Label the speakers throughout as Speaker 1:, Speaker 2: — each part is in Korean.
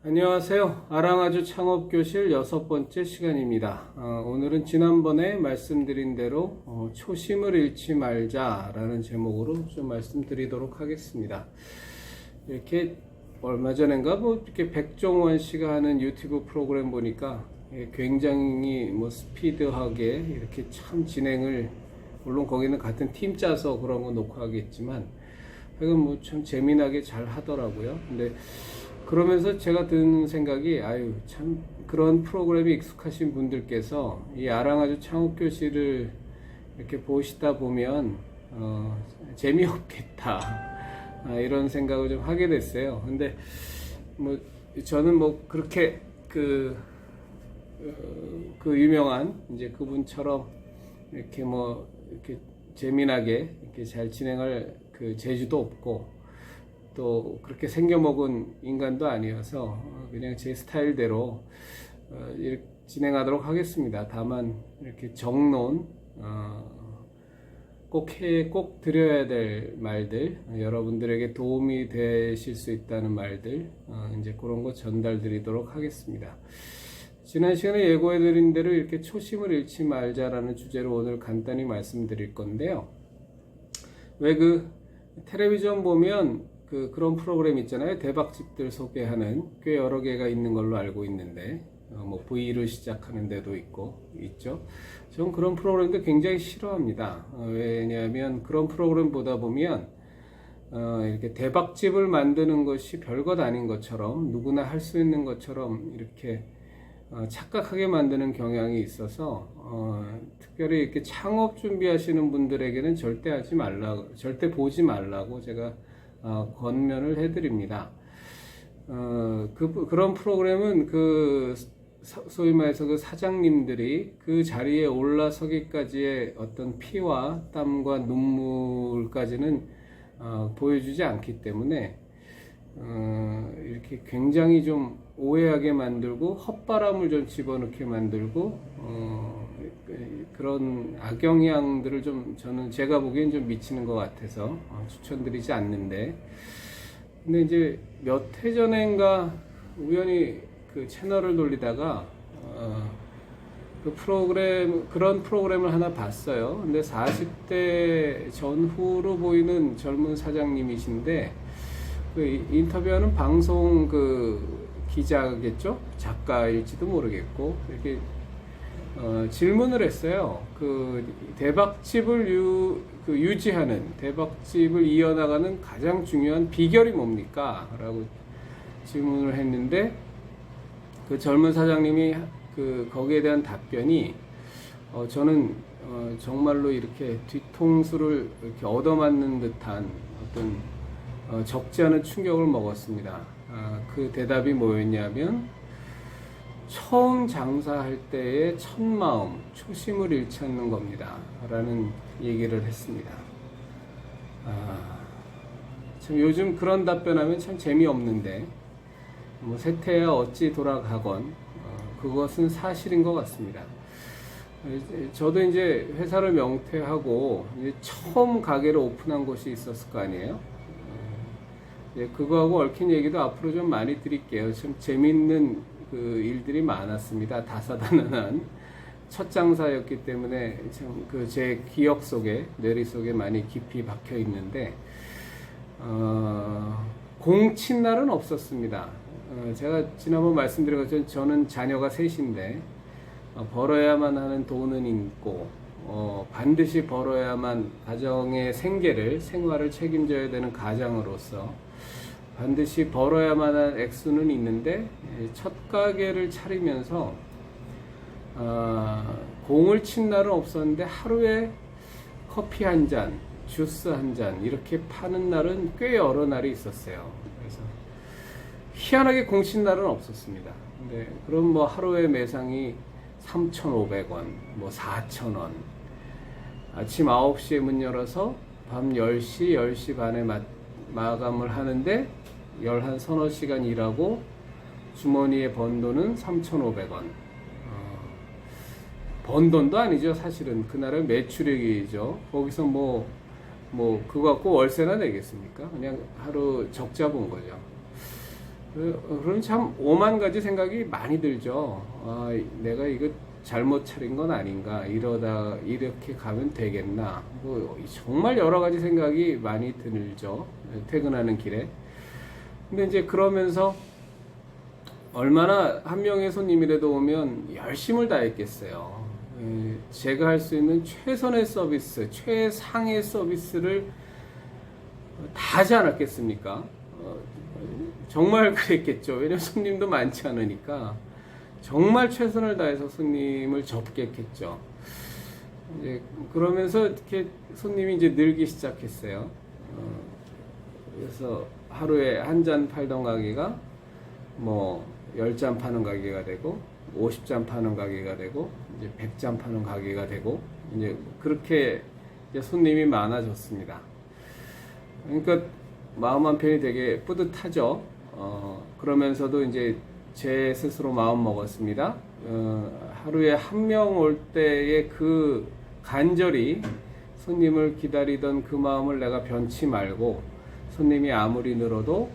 Speaker 1: 안녕하세요. 아랑아주 창업교실 6번째 시간입니다. 오늘은 지난번에 말씀드린 대로 초심을 잃지 말자라는 제목으로 좀 말씀드리도록 하겠습니다. 이렇게 얼마 전인가 이렇게 백종원 씨가 하는 유튜브 프로그램 보니까 굉장히 스피드하게 이렇게 참 진행을, 물론 거기는 같은 팀 짜서 그런 거 놓고 하겠지만 하여간 참 재미나게 잘 하더라고요. 근데 그러면서 제가 든 생각이, 참 그런 프로그램에 익숙하신 분들께서 이 아랑아주 창업교실을 이렇게 보시다 보면 재미없겠다, 이런 생각을 좀 하게 됐어요. 근데 저는 그렇게 그 유명한 이제 그분처럼 이렇게 이렇게 재미나게 이렇게 잘 진행할 그 재주도 없고, 또 그렇게 생겨먹은 인간도 아니어서 그냥 제 스타일대로 이렇게 진행하도록 하겠습니다. 다만 이렇게 정론, 꼭 드려야 될 말들, 여러분들에게 도움이 되실 수 있다는 말들, 이제 그런 거 전달드리도록 하겠습니다. 지난 시간에 예고해드린 대로 이렇게 초심을 잃지 말자라는 주제로 오늘 간단히 말씀드릴 건데요. 왜 텔레비전 보면 그런 프로그램 있잖아요. 대박집들 소개하는 꽤 여러 개가 있는 걸로 알고 있는데, V를 시작하는 데도 있죠. 전 그런 프로그램도 굉장히 싫어합니다. 왜냐하면 그런 프로그램 보다 보면 이렇게 대박집을 만드는 것이 별것 아닌 것처럼, 누구나 할 수 있는 것처럼 이렇게 착각하게 만드는 경향이 있어서 특별히 이렇게 창업 준비하시는 분들에게는 절대 보지 말라고 제가 권면을 해드립니다. 그런 프로그램은 소위 말해서 사장님들이 그 자리에 올라서기까지의 어떤 피와 땀과 눈물까지는 보여주지 않기 때문에 이렇게 굉장히 좀 오해하게 만들고 헛바람을 좀 집어넣게 만들고 그런 악영향들을 저는 제가 보기엔 좀 미치는 것 같아서 추천드리지 않는데, 근데 이제 몇 해 전인가 우연히 그 채널을 돌리다가 그런 프로그램을 하나 봤어요. 근데 40대 전후로 보이는 젊은 사장님이신데, 인터뷰하는 방송 기자겠죠? 작가일지도 모르겠고, 이렇게 질문을 했어요. 대박집을 유지하는, 대박집을 이어나가는 가장 중요한 비결이 뭡니까? 라고 질문을 했는데, 그 젊은 사장님이 거기에 대한 답변이, 저는 정말로 이렇게 뒤통수를 이렇게 얻어맞는 듯한 어떤 적지 않은 충격을 먹었습니다. 그 대답이 뭐였냐면, 처음 장사할 때의 첫 마음, 초심을 잃지 않는 겁니다. 라는 얘기를 했습니다. 참 요즘 그런 답변하면 참 재미없는데, 세태야 어찌 돌아가건, 그것은 사실인 것 같습니다. 저도 이제 회사를 명퇴하고 이제 처음 가게를 오픈한 곳이 있었을 거 아니에요? 그거하고 얽힌 얘기도 앞으로 좀 많이 드릴게요. 참 재밌는 일들이 많았습니다. 다사다난한 첫 장사였기 때문에 참 제 기억 속에, 뇌리 속에 많이 깊이 박혀 있는데, 공친 날은 없었습니다. 제가 지난번 말씀드린 것처럼 저는 자녀가 셋인데, 벌어야만 하는 돈은 있고, 반드시 벌어야만 가정의 생활을 책임져야 되는 가장으로서 반드시 벌어야만 한 액수는 있는데, 첫 가게를 차리면서 공을 친 날은 없었는데 하루에 커피 한 잔, 주스 한 잔 이렇게 파는 날은 꽤 여러 날이 있었어요. 그래서 희한하게 공친 날은 없었습니다. 근데 그럼 하루에 매상이 3,500원, 4,000원, 아침 9시에 문 열어서 밤 10시, 10시 반에 마감을 하는데 한 서너 시간 일하고 주머니에 번 돈은 3,500원. 번 돈도 아니죠, 사실은. 그날은 매출액이죠. 거기서 그거 갖고 월세나 내겠습니까? 그냥 하루 적자 본 거죠. 그럼 참 오만 가지 생각이 많이 들죠. 아, 내가 이거 잘못 차린 건 아닌가? 이러다 이렇게 가면 되겠나? 뭐 정말 여러 가지 생각이 많이 들죠. 퇴근하는 길에. 근데 이제 그러면서 얼마나 한 명의 손님이라도 오면 열심을 다했겠어요. 제가 할 수 있는 최선의 서비스, 최상의 서비스를 다 하지 않았겠습니까? 정말 그랬겠죠. 왜냐면 손님도 많지 않으니까 정말 최선을 다해서 손님을 접객했죠. 이제 그러면서 이렇게 손님이 이제 늘기 시작했어요. 그래서 하루에 한 잔 팔던 가게가 뭐 10잔 파는 가게가 되고 50잔 파는 가게가 되고 이제 100잔 파는 가게가 되고 이제 그렇게 이제 손님이 많아졌습니다. 그러니까 마음 한편이 되게 뿌듯하죠. 그러면서도 이제 제 스스로 마음 먹었습니다. 하루에 한 명 올 때의 그 간절히 손님을 기다리던 그 마음을 내가 변치 말고 손님이 아무리 늘어도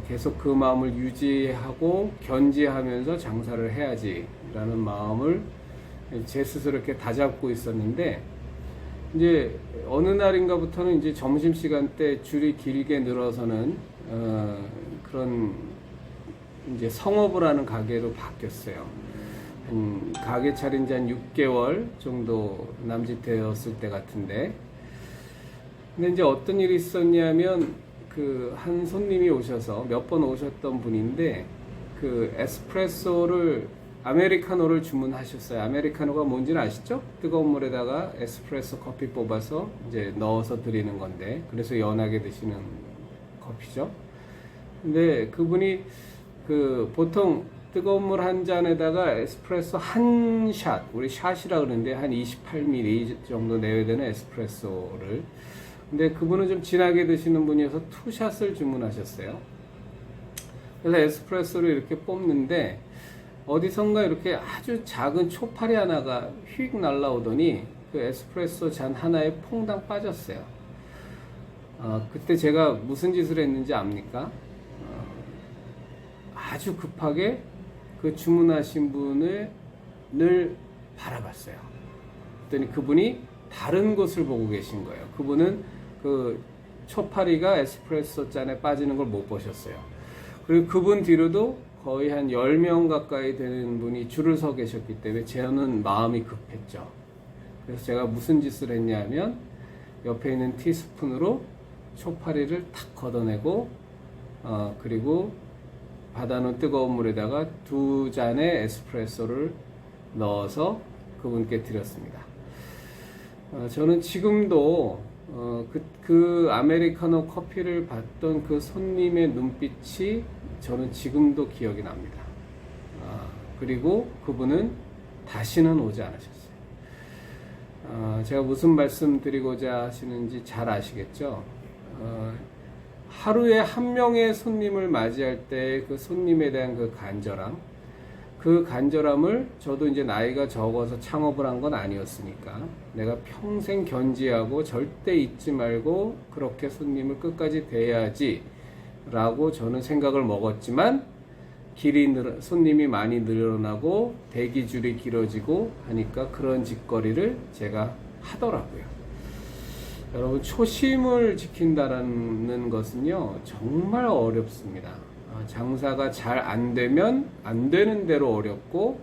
Speaker 1: 계속 그 마음을 유지하고 견지하면서 장사를 해야지라는 마음을 제 스스로 이렇게 다잡고 있었는데 이제 어느 날인가부터는 이제 점심시간 때 줄이 길게 늘어서는 그런 이제 성업을 하는 가게로 바뀌었어요. 가게 차린 지 한 6개월 정도 남짓되었을 때 같은데 근데 이제 어떤 일이 있었냐면 그 한 손님이 오셔서 몇 번 오셨던 분인데 그 에스프레소를 아메리카노를 주문하셨어요. 아메리카노가 뭔지는 아시죠? 뜨거운 물에다가 에스프레소 커피 뽑아서 이제 넣어서 드리는 건데 그래서 연하게 드시는 커피죠. 근데 그분이 그 보통 뜨거운 물 한 잔에다가 에스프레소 한 샷, 우리 샷이라 그러는데 한 28ml 정도 내야 되는 에스프레소를 근데 그분은 좀 진하게 드시는 분이어서 투샷을 주문하셨어요. 그래서 에스프레소를 이렇게 뽑는데 어디선가 이렇게 아주 작은 초파리 하나가 휙 날라오더니 그 에스프레소 잔 하나에 퐁당 빠졌어요. 그때 제가 무슨 짓을 했는지 압니까? 아주 급하게 그 주문하신 분을 바라봤어요. 그랬더니 그분이 다른 곳을 보고 계신 거예요. 그분은 그 초파리가 에스프레소 잔에 빠지는 걸 못 보셨어요. 그리고 그분 뒤로도 거의 한 10명 가까이 되는 분이 줄을 서 계셨기 때문에 저는 마음이 급했죠. 그래서 제가 무슨 짓을 했냐면 옆에 있는 티스푼으로 초파리를 탁 걷어내고 그리고 받아놓은 뜨거운 물에다가 2잔의 에스프레소를 넣어서 그분께 드렸습니다. 저는 지금도 그 아메리카노 커피를 받던 그 손님의 눈빛이 저는 지금도 기억이 납니다. 그리고 그분은 다시는 오지 않으셨어요. 제가 무슨 말씀 드리고자 하시는지 잘 아시겠죠? 하루에 한 명의 손님을 맞이할 때 그 손님에 대한 그 간절함을 저도 이제 나이가 적어서 창업을 한 건 아니었으니까 내가 평생 견지하고 절대 잊지 말고 그렇게 손님을 끝까지 대해야지 라고 저는 생각을 먹었지만 손님이 많이 늘어나고 대기줄이 길어지고 하니까 그런 짓거리를 제가 하더라고요. 여러분, 초심을 지킨다라는 것은요 정말 어렵습니다. 장사가 잘 안 되면 안 되는 대로 어렵고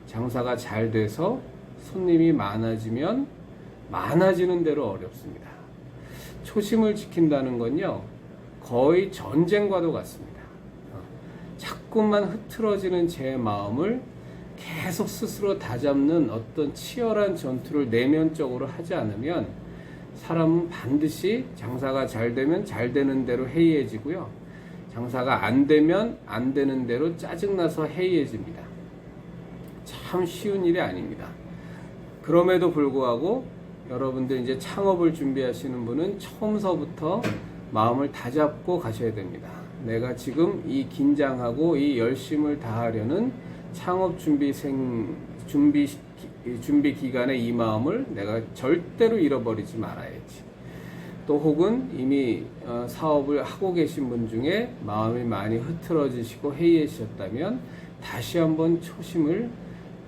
Speaker 1: 장사가 잘 돼서 손님이 많아지면 많아지는 대로 어렵습니다. 초심을 지킨다는 건요 거의 전쟁과도 같습니다. 자꾸만 흐트러지는 제 마음을 계속 스스로 다잡는 어떤 치열한 전투를 내면적으로 하지 않으면 사람은 반드시 장사가 잘 되면 잘 되는 대로 해이해지고요. 장사가 안 되면 안 되는 대로 짜증나서 해이해집니다. 참 쉬운 일이 아닙니다. 그럼에도 불구하고 여러분들 이제 창업을 준비하시는 분은 처음서부터 마음을 다잡고 가셔야 됩니다. 내가 지금 이 긴장하고 이 열심을 다하려는 창업 준비 기간에 이 마음을 내가 절대로 잃어버리지 말아야지. 또 혹은 이미 사업을 하고 계신 분 중에 마음이 많이 흐트러지시고 해이해지셨다면 다시 한번 초심을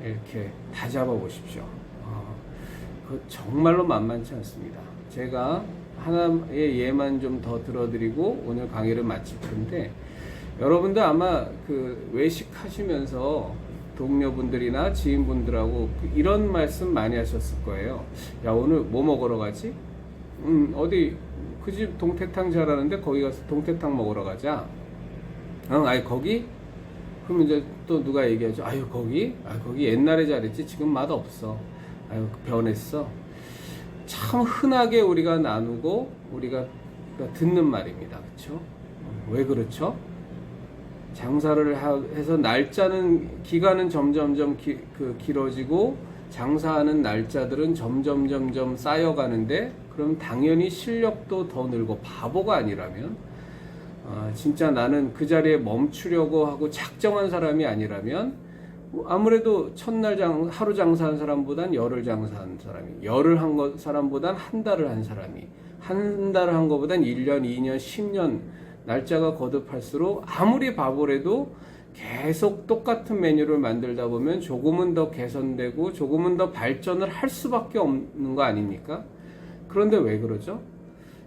Speaker 1: 이렇게 다잡아 보십시오. 그 정말로 만만치 않습니다. 제가 하나의 예만 좀 더 들어드리고 오늘 강의를 마칠 텐데, 여러분들 아마 그 외식하시면서 동료분들이나 지인분들하고 이런 말씀 많이 하셨을 거예요. 야, 오늘 뭐 먹으러 가지? 어디 그 집 동태탕 잘하는데 거기 가서 동태탕 먹으러 가자. 아니 거기? 그럼 이제 또 누가 얘기하죠. 아유 거기 옛날에 잘했지 지금 맛 없어. 아유 변했어. 참 흔하게 우리가 나누고 우리가 듣는 말입니다. 그렇죠? 왜 그렇죠? 장사를 해서 날짜는 기간은 점점점 길어지고 장사하는 날짜들은 점점 쌓여가는데, 그럼 당연히 실력도 더 늘고, 바보가 아니라면 진짜 나는 그 자리에 멈추려고 하고 작정한 사람이 아니라면 아무래도 첫날 하루 장사한 사람보단 열흘 장사한 사람이, 열흘 한 사람보단 한 달을 한 사람이, 한 달을 한 것보단 1년, 2년, 10년 날짜가 거듭할수록 아무리 바보래도 계속 똑같은 메뉴를 만들다 보면 조금은 더 개선되고 조금은 더 발전을 할 수밖에 없는 거 아닙니까? 그런데 왜 그러죠?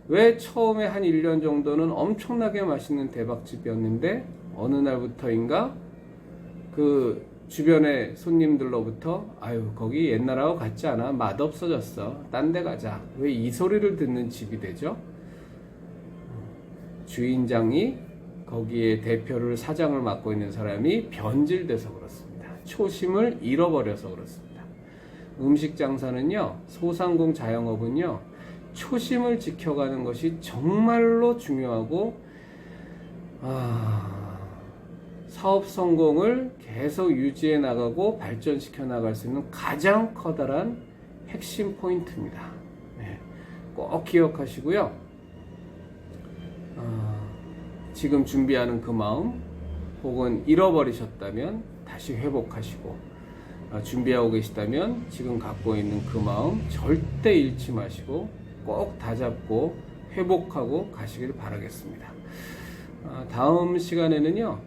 Speaker 1: 왜 처음에 한 1년 정도는 엄청나게 맛있는 대박집이었는데 어느 날부터인가 그 주변의 손님들로부터 아유 거기 옛날하고 같지 않아, 맛없어졌어, 딴 데 가자, 왜 이 소리를 듣는 집이 되죠? 주인장이, 거기에 대표를 사장을 맡고 있는 사람이 변질돼서 그렇습니다. 초심을 잃어버려서 그렇습니다. 음식 장사는요, 소상공 자영업은요, 초심을 지켜가는 것이 정말로 중요하고, 사업 성공을 계속 유지해 나가고 발전시켜 나갈 수 있는 가장 커다란 핵심 포인트입니다. 네, 꼭 기억하시고요. 지금 준비하는 그 마음, 혹은 잃어버리셨다면 다시 회복하시고, 준비하고 계시다면 지금 갖고 있는 그 마음 절대 잃지 마시고 꼭 다잡고 회복하고 가시길 바라겠습니다. 다음 시간에는요,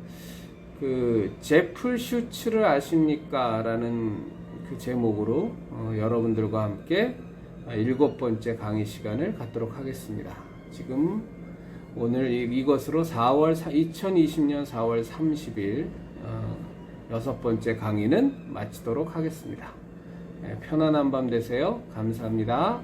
Speaker 1: 그 제프 슈츠를 아십니까? 라는 그 제목으로 여러분들과 함께 7번째 강의 시간을 갖도록 하겠습니다. 지금 오늘 이것으로 2020년 4월 30일 6번째 강의는 마치도록 하겠습니다. 편안한 밤 되세요. 감사합니다.